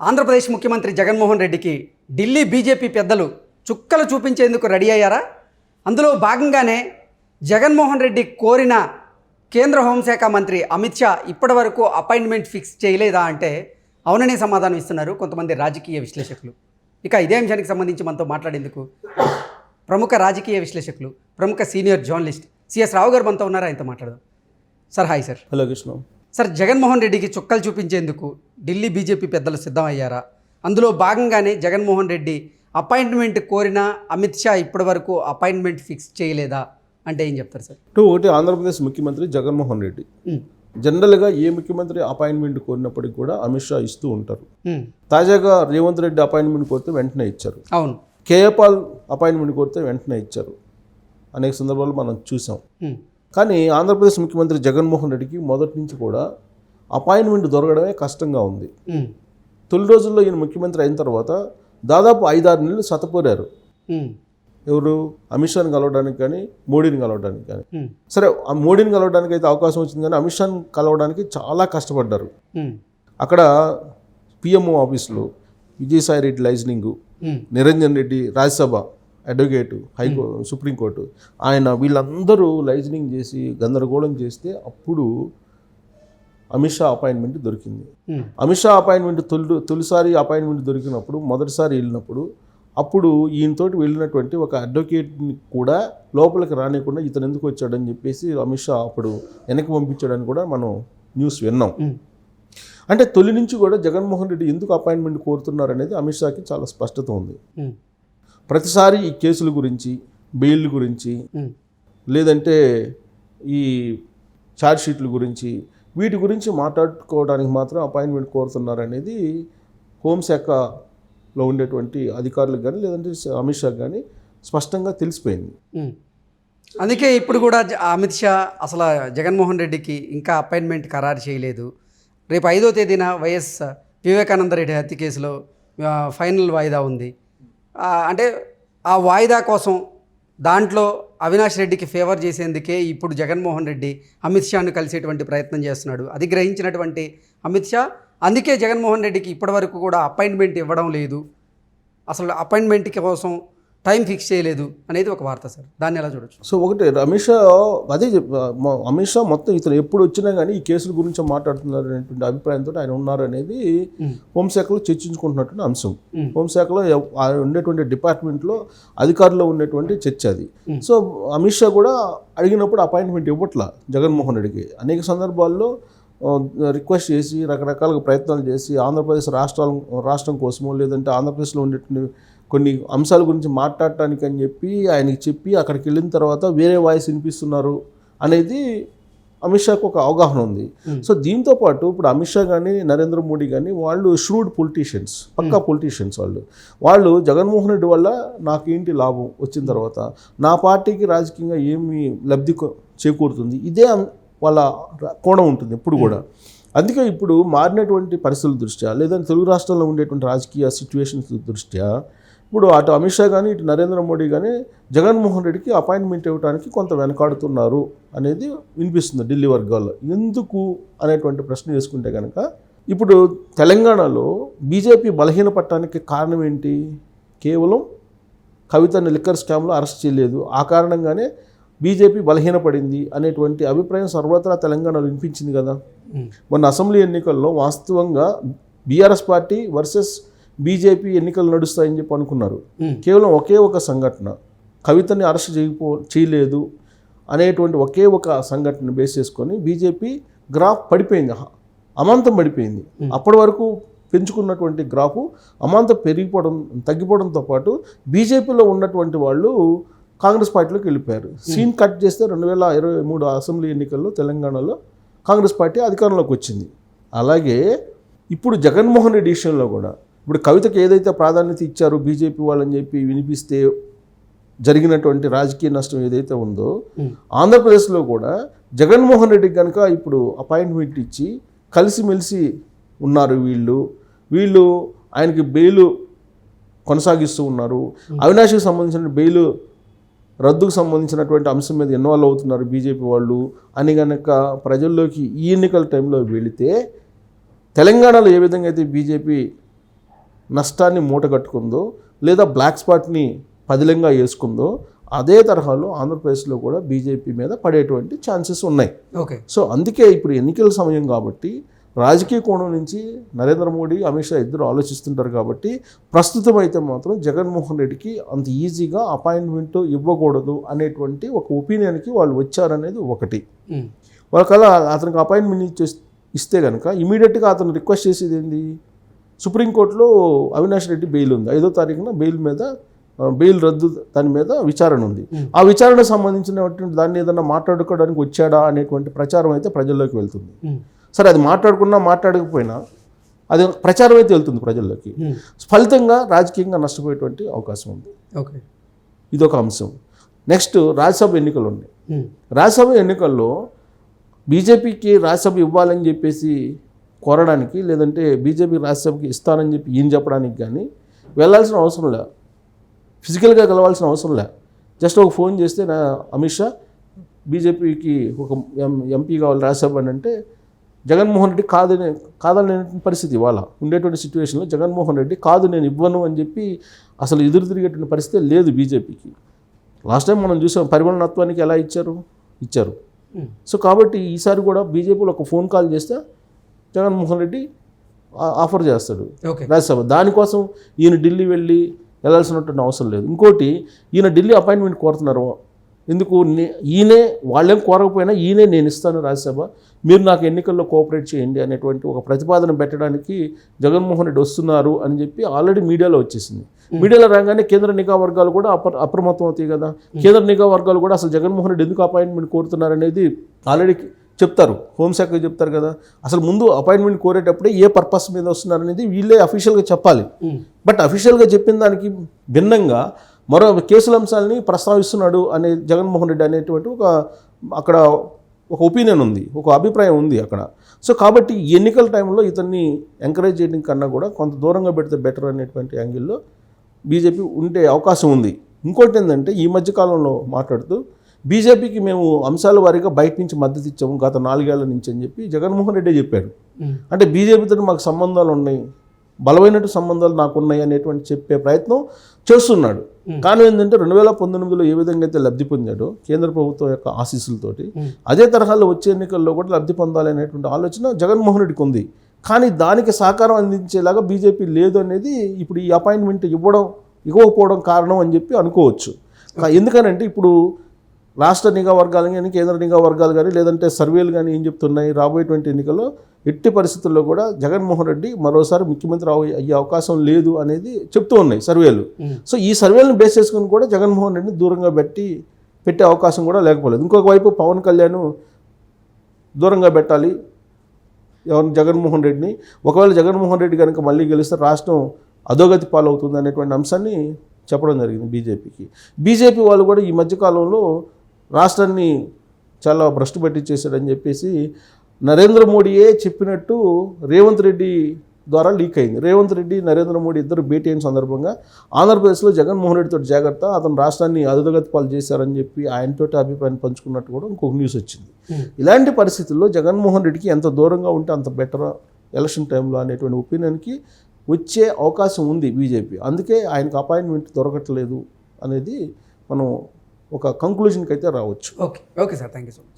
ఆంధ్రప్రదేశ్ ముఖ్యమంత్రి జగన్మోహన్ రెడ్డికి ఢిల్లీ బీజేపీ పెద్దలు చుక్కలు చూపించేందుకు రెడీ అయ్యారా? అందులో భాగంగానే జగన్మోహన్ రెడ్డి కోరిన కేంద్ర హోంశాఖ మంత్రి అమిత్ షా ఇప్పటివరకు అపాయింట్మెంట్ ఫిక్స్ చేయలేదా అంటే అవుననే సమాధానం ఇస్తున్నారు కొంతమంది రాజకీయ విశ్లేషకులు. ఇక ఇదే అంశానికి సంబంధించి మనతో మాట్లాడేందుకు ప్రముఖ రాజకీయ విశ్లేషకులు, ప్రముఖ సీనియర్ జర్నలిస్ట్ సిఎస్ రావు గారు మనతో ఉన్నారు. ఆయనతో మాట్లాడదాం. Sir hi sir. Hello Krishna. Sir, Jaganmohan రెడ్డికి చుక్కలు చూపించేందుకు ఢిల్లీ బీజేపీ పెద్దలు సిద్ధమయ్యారా? అందులో భాగంగానే జగన్మోహన్ రెడ్డి అపాయింట్మెంట్ కోరిన అమిత్ షా ఇప్పటివరకు అపాయింట్మెంట్ ఫిక్స్ చేయలేదా అంటే ఏం చెప్తారు సార్? ఒకటి, ఆంధ్రప్రదేశ్ ముఖ్యమంత్రి జగన్మోహన్ రెడ్డి జనరల్గా ఏ ముఖ్యమంత్రి అపాయింట్మెంట్ కోరినప్పటికీ కూడా అమిత్ షా ఇస్తూ ఉంటారు. తాజాగా రేవంత్ రెడ్డి అపాయింట్మెంట్ కోరితే వెంటనే ఇచ్చారు. అవును. కేఏ పాల్ అపాయింట్మెంట్ కోరితే వెంటనే ఇచ్చారు. అనేక సందర్భాలు మనం చూసాం. కానీ ఆంధ్రప్రదేశ్ ముఖ్యమంత్రి జగన్మోహన్ రెడ్డికి మొదటి నుంచి కూడా అపాయింట్మెంట్ దొరకడమే కష్టంగా ఉంది. తొలి రోజుల్లో ఈయన ముఖ్యమంత్రి అయిన తర్వాత దాదాపు 5-6 నెలలు సతపోరారు. ఎవరు? అమిత్ షాని కలవడానికి కానీ, మోడీని కలవడానికి కానీ. సరే, ఆ మోడీని కలవడానికి అయితే అవకాశం వచ్చింది, కానీ అమిత్ షాని కలవడానికి చాలా కష్టపడ్డారు. అక్కడ పిఎంఓ ఆఫీసులో విజయసాయి రెడ్డి లైజనింగు, నిరంజన్ రెడ్డి రాజ్యసభ అడ్వకేటు, సుప్రీంకోర్టు, ఆయన వీళ్ళందరూ లైజనింగ్ చేసి గందరగోళం చేస్తే అప్పుడు అమిత్ షా అపాయింట్మెంట్ దొరికింది. అమిత్ షా అపాయింట్మెంట్ తొలిసారి అపాయింట్మెంట్ దొరికినప్పుడు, మొదటిసారి వెళ్ళినప్పుడు, అప్పుడు ఈయనతోటి వెళ్ళినటువంటి ఒక అడ్వకేట్ని కూడా లోపలికి రానికుండా ఇతను ఎందుకు వచ్చాడని చెప్పేసి అమిత్ షా అప్పుడు వెనక్కి పంపించాడని కూడా మనం న్యూస్ విన్నాం. అంటే తొలి నుంచి కూడా జగన్మోహన్ రెడ్డి ఎందుకు అపాయింట్మెంట్ కోరుతున్నారు అనేది అమిత్ షాకి చాలా స్పష్టత ఉంది. ప్రతిసారి ఈ కేసుల గురించి, బెయిల్ గురించి, లేదంటే ఈ ఛార్జ్ షీట్ల గురించి, వీటి గురించి మాట్లాడుకోవడానికి మాత్రం అపాయింట్మెంట్ కోరుతున్నారు అనేది హోంశాఖలో ఉండేటువంటి అధికారులకు కానీ, లేదంటే అమిత్ షా కానీ స్పష్టంగా తెలిసిపోయింది. అందుకే ఇప్పుడు కూడా అమిత్ షా అసలు జగన్మోహన్ రెడ్డికి ఇంకా అపాయింట్మెంట్ ఖరారు చేయలేదు. రేపు 5వ తేదీన వైఎస్ వివేకానంద రెడ్డి హత్య కేసులో ఫైనల్ వాయిదా ఉంది. అంటే ఆ వాయిదా కోసం దాంట్లో అవినాష్ రెడ్డికి ఫేవర్ చేసేందుకే ఇప్పుడు జగన్మోహన్ రెడ్డి అమిత్ షాను కలిసేటువంటి ప్రయత్నం చేస్తున్నాడు. అది గ్రహించినటువంటి అమిత్ షా అందుకే జగన్మోహన్ రెడ్డికి ఇప్పటివరకు కూడా అపాయింట్మెంట్ ఇవ్వడం లేదు, అసలు అపాయింట్మెంట్ కోసం టైం ఫిక్స్ చేయలేదు అనేది ఒక వార్త సార్. దాన్ని ఎలా చూడొచ్చు? సో ఒకటి, అమిత్ షా అమిత్ షా మొత్తం ఇతను ఎప్పుడు వచ్చినా కానీ ఈ కేసుల గురించి మాట్లాడుతున్నారు అనేటువంటి అభిప్రాయంతో ఆయన ఉన్నారు అనేది హోంశాఖలో చర్చించుకుంటున్నటువంటి అంశం. హోంశాఖలో ఉండేటువంటి డిపార్ట్మెంట్లో అధికారుల్లో ఉండేటువంటి చర్చ అది. సో అమిత్ షా కూడా అడిగినప్పుడు అపాయింట్మెంట్ ఇవ్వట్లా జగన్మోహన్ రెడ్డికి. అనేక సందర్భాల్లో రిక్వెస్ట్ చేసి, రకరకాలుగా ప్రయత్నాలు చేసి, ఆంధ్రప్రదేశ్ రాష్ట్రం కోసమో, లేదంటే ఆంధ్రప్రదేశ్లో ఉండేటువంటి కొన్ని అంశాల గురించి మాట్లాడటానికి అని చెప్పి ఆయనకి చెప్పి అక్కడికి వెళ్ళిన తర్వాత వేరే వాయిస్ వినిపిస్తున్నారు అనేది అమిత్ షాకు ఒక అవగాహన ఉంది. సో దీంతో పాటు ఇప్పుడు అమిత్ షా కానీ, నరేంద్ర మోడీ కానీ వాళ్ళు ష్రూడ్ పొలిటీషియన్స్, పక్కా పొలిటీషియన్స్. వాళ్ళు జగన్మోహన్ రెడ్డి వల్ల నాకేంటి లాభం వచ్చిన తర్వాత, నా పార్టీకి రాజకీయంగా ఏమి లబ్ధి చేకూరుతుంది, ఇదే వాళ్ళ కోణం ఉంటుంది ఎప్పుడు కూడా. అందుకే ఇప్పుడు మారినటువంటి పరిస్థితుల దృష్ట్యా, లేదంటే తెలుగు రాష్ట్రాల్లో ఉండేటువంటి రాజకీయ సిచ్యువేషన్స్ దృష్ట్యా ఇప్పుడు అటు అమిత్ షా కానీ, ఇటు నరేంద్ర మోడీ కానీ జగన్మోహన్ రెడ్డికి అపాయింట్మెంట్ ఇవ్వడానికి కొంత వెనకాడుతున్నారు అనేది వినిపిస్తుంది ఢిల్లీ వర్గాల్లో. ఎందుకు అనేటువంటి ప్రశ్న వేసుకుంటే కనుక, ఇప్పుడు తెలంగాణలో బీజేపీ బలహీనపడటానికి కారణం ఏంటి? కేవలం కవితని లిక్కర్ స్కామ్లో అరెస్ట్ చేయలేదు, ఆ కారణంగానే బీజేపీ బలహీనపడింది అనేటువంటి అభిప్రాయం సర్వత్రా తెలంగాణలో వినిపించింది కదా. మొన్న అసెంబ్లీ ఎన్నికల్లో వాస్తవంగా బీఆర్ఎస్ పార్టీ వర్సెస్ బీజేపీ ఎన్నికలు నడుస్తాయని చెప్పి అనుకున్నారు. కేవలం ఒకే ఒక సంఘటన, కవితని అరెస్ట్ చేయలేదు అనేటువంటి ఒకే ఒక సంఘటన బేస్ చేసుకొని బీజేపీ గ్రాఫ్ పడిపోయింది, అమాంతం పడిపోయింది. అప్పటి వరకు పెంచుకున్నటువంటి గ్రాఫ్ అమాంతం తగ్గిపోవడంతో పాటు బీజేపీలో ఉన్నటువంటి వాళ్ళు కాంగ్రెస్ పార్టీలోకి వెళ్ళిపోయారు. సీన్ కట్ చేస్తే 2023 అసెంబ్లీ ఎన్నికల్లో తెలంగాణలో కాంగ్రెస్ పార్టీ అధికారంలోకి వచ్చింది. అలాగే ఇప్పుడు జగన్మోహన్ రెడ్డి విషయంలో కూడా ఇప్పుడు కవితకి ఏదైతే ప్రాధాన్యత ఇచ్చారో బీజేపీ వాళ్ళని చెప్పి వినిపిస్తే జరిగినటువంటి రాజకీయ నష్టం ఏదైతే ఉందో, ఆంధ్రప్రదేశ్లో కూడా జగన్మోహన్ రెడ్డికి కనుక ఇప్పుడు అపాయింట్మెంట్ ఇచ్చి కలిసిమెలిసి ఉన్నారు వీళ్ళు ఆయనకి బెయిల్ కొనసాగిస్తూ ఉన్నారు. అవినాష్కి సంబంధించిన బెయిల్ రద్దుకు సంబంధించినటువంటి అంశం మీద ఇన్వాల్వ్ అవుతున్నారు బీజేపీ వాళ్ళు అని కనుక ప్రజల్లోకి ఈ ఎన్నికల టైంలో వెళితే, తెలంగాణలో ఏ విధంగా అయితే బీజేపీ నష్టాన్ని మూటగట్టుకుందో లేదా బ్లాక్ స్పాట్ని పదిలంగా వేసుకుందో అదే తరహాలో ఆంధ్రప్రదేశ్లో కూడా బీజేపీ మీద పడేటువంటి ఛాన్సెస్ ఉన్నాయి. ఓకే. సో అందుకే ఇప్పుడు ఎన్నికల సమయం కాబట్టి రాజకీయ కోణం నుంచి నరేంద్ర మోడీ, అమిత్ షా ఇద్దరు ఆలోచిస్తుంటారు కాబట్టి ప్రస్తుతం అయితే మాత్రం జగన్మోహన్ రెడ్డికి అంత ఈజీగా అపాయింట్మెంట్ ఇవ్వకూడదు అనేటువంటి ఒక ఒపీనియన్కి వాళ్ళు వచ్చారనేది ఒకటి. వాళ్ళకలా అతనికి అపాయింట్మెంట్ ఇస్తే కనుక ఇమీడియట్గా అతను రిక్వెస్ట్ చేసేది ఏంది, సుప్రీంకోర్టులో అవినాష్ రెడ్డి బెయిల్ ఉంది, 5వ తారీఖున బెయిల్ రద్దు దాని మీద విచారణ ఉంది. ఆ విచారణ సంబంధించినటువంటి దాన్ని ఏదన్నా మాట్లాడుకోవడానికి వచ్చాడా అనేటువంటి ప్రచారం అయితే ప్రజల్లోకి వెళ్తుంది. సరే, అది మాట్లాడుకున్నా మాట్లాడకపోయినా అది ప్రచారం అయితే వెళ్తుంది ప్రజల్లోకి. ఫలితంగా రాజకీయంగా నష్టపోయేటువంటి అవకాశం ఉంది. ఓకే, ఇదొక అంశం. నెక్స్ట్ రాజ్యసభ ఎన్నికలు ఉన్నాయి. రాజ్యసభ ఎన్నికల్లో బీజేపీకి రాజ్యసభ ఇవ్వాలని చెప్పేసి కోరడానికి, లేదంటే బీజేపీ రాజ్యసభకి ఇస్తానని చెప్పి ఈయన చెప్పడానికి కానీ వెళ్ళాల్సిన అవసరం లే, ఫిజికల్గా కలవాల్సిన అవసరం లే. జస్ట్ ఒక ఫోన్ చేస్తే నా అమిత్ షా బీజేపీకి ఒక ఎంపీ కావాలి రాజ్యసభ అని అంటే జగన్మోహన్ రెడ్డి కాదనే పరిస్థితి ఇవాళ ఉండేటువంటి సిచ్యువేషన్లో జగన్మోహన్ రెడ్డి కాదు నేను ఇవ్వను అని చెప్పి అసలు ఎదురు తిరిగేటువంటి పరిస్థితి లేదు బీజేపీకి. లాస్ట్ టైం మనం చూసాం పరిమాణత్వానికి ఎలా ఇచ్చారు. సో కాబట్టి ఈసారి కూడా బీజేపీలో ఒక ఫోన్ కాల్ చేస్తే జగన్మోహన్ రెడ్డి ఆఫర్ చేస్తాడు రాజ్యసభ. దానికోసం ఈయన ఢిల్లీ వెళ్ళి వెళ్ళాల్సినటువంటి అవసరం లేదు. ఇంకోటి, ఈయన ఢిల్లీ అపాయింట్మెంట్ కోరుతున్నారు. ఎందుకు? ఈయనే, వాళ్ళేం కోరకపోయినా ఈయనే నేను ఇస్తాను రాజ్యసభ, మీరు నాకు ఎన్నికల్లో కోఆపరేట్ చేయండి అనేటువంటి ఒక ప్రతిపాదన పెట్టడానికి జగన్మోహన్ రెడ్డి వస్తున్నారు అని చెప్పి ఆల్రెడీ మీడియాలో వచ్చేసింది. మీడియాలో రాగానే కేంద్ర నిఘా వర్గాలు కూడా అప్రమత్తం అవుతాయి కదా. కేంద్ర నిఘా వర్గాలు కూడా అసలు జగన్మోహన్ రెడ్డి ఎందుకు అపాయింట్మెంట్ కోరుతున్నారు అనేది ఆల్రెడీ చెప్తారు, హోంశాఖకి చెప్తారు కదా. అసలు ముందు అపాయింట్మెంట్ కోరేటప్పుడే ఏ పర్పస్ మీద వస్తున్నారు అనేది వీళ్ళే అఫీషియల్గా చెప్పాలి. బట్ అఫీషియల్గా చెప్పిన దానికి భిన్నంగా మరో కేసుల అంశాలని ప్రస్తావిస్తున్నాడు అనే జగన్మోహన్ రెడ్డి అనేటువంటి అక్కడ ఒక ఒపీనియన్ ఉంది, ఒక అభిప్రాయం ఉంది అక్కడ. సో కాబట్టి ఎన్నికల టైంలో ఇతన్ని ఎంకరేజ్ చేయడం కన్నా కూడా కొంత దూరంగా పెడితే బెటర్ అనేటువంటి యాంగిల్లో బీజేపీ ఉండే అవకాశం ఉంది. ఇంకోటి ఏంటంటే, ఈ మధ్యకాలంలో మాట్లాడుతూ బీజేపీకి మేము అంశాల వారీగా బయట నుంచి మద్దతు ఇచ్చాము గత 4 ఏళ్ల నుంచి అని చెప్పి జగన్మోహన్ రెడ్డి చెప్పాడు. అంటే బీజేపీతో మాకు సంబంధాలు ఉన్నాయి, బలమైనటువంటి సంబంధాలు నాకున్నాయి అనేటువంటి చెప్పే ప్రయత్నం చేస్తున్నాడు. కానీ ఏంటంటే 2019లో ఏ విధంగా అయితే లబ్ధి పొందాడో కేంద్ర ప్రభుత్వం యొక్క ఆశీస్సులతోటి, అదే తరహాలో వచ్చే ఎన్నికల్లో కూడా లబ్ధి పొందాలి అనేటువంటి ఆలోచన జగన్మోహన్ రెడ్డికి ఉంది. కానీ దానికి సహకారం అందించేలాగా బీజేపీ లేదు అనేది ఇప్పుడు ఈ అపాయింట్మెంట్ ఇవ్వకపోవడం కారణం అని చెప్పి అనుకోవచ్చు. ఎందుకనంటే ఇప్పుడు రాష్ట్ర నిఘా వర్గాలు కానీ కేంద్ర నిఘా వర్గాలు కానీ లేదంటే సర్వేలు కానీ ఏం చెప్తున్నాయి, రాబోయేటువంటి ఎన్నికల్లో ఎట్టి పరిస్థితుల్లో కూడా జగన్మోహన్ రెడ్డి మరోసారి ముఖ్యమంత్రి అయ్యే అవకాశం లేదు అనేది చెప్తూ ఉన్నాయి సర్వేలు. సో ఈ సర్వేలను బేస్ చేసుకుని కూడా జగన్మోహన్ రెడ్డిని దూరంగా పెట్టే అవకాశం కూడా లేకపోలేదు. ఇంకొక వైపు పవన్ కళ్యాణ్ దూరంగా పెట్టాలి జగన్మోహన్ రెడ్డిని. ఒకవేళ జగన్మోహన్ రెడ్డి కనుక మళ్ళీ గెలిస్తే రాష్ట్రం అధోగతి పాలవుతుంది అనేటువంటి అంశాన్ని చెప్పడం జరిగింది బీజేపీకి. బీజేపీ వాళ్ళు కూడా ఈ మధ్యకాలంలో రాష్ట్రాన్ని చాలా భ్రష్టు పట్టించేశాడని చెప్పేసి నరేంద్ర మోడీయే చెప్పినట్టు రేవంత్ రెడ్డి ద్వారా లీక్ అయింది. రేవంత్ రెడ్డి, నరేంద్ర మోడీ ఇద్దరు భేటీ అయిన సందర్భంగా ఆంధ్రప్రదేశ్లో జగన్మోహన్ రెడ్డితో జాగ్రత్త, అతను రాష్ట్రాన్ని అధోగతి పాలు చేశారని చెప్పి ఆయనతోటి అభిప్రాయం పంచుకున్నట్టు కూడా ఇంకొక న్యూస్ వచ్చింది. ఇలాంటి పరిస్థితుల్లో జగన్మోహన్ రెడ్డికి ఎంత దూరంగా ఉంటే అంత బెటర్ ఎలక్షన్ టైంలో అనేటువంటి ఒపీనియన్కి వచ్చే అవకాశం ఉంది బీజేపీ. అందుకే ఆయనకు అపాయింట్మెంట్ దొరకట్లేదు అనేది మనం ఒక కంక్లూజన్కి అయితే రావచ్చు. Okay sir, thank you so much.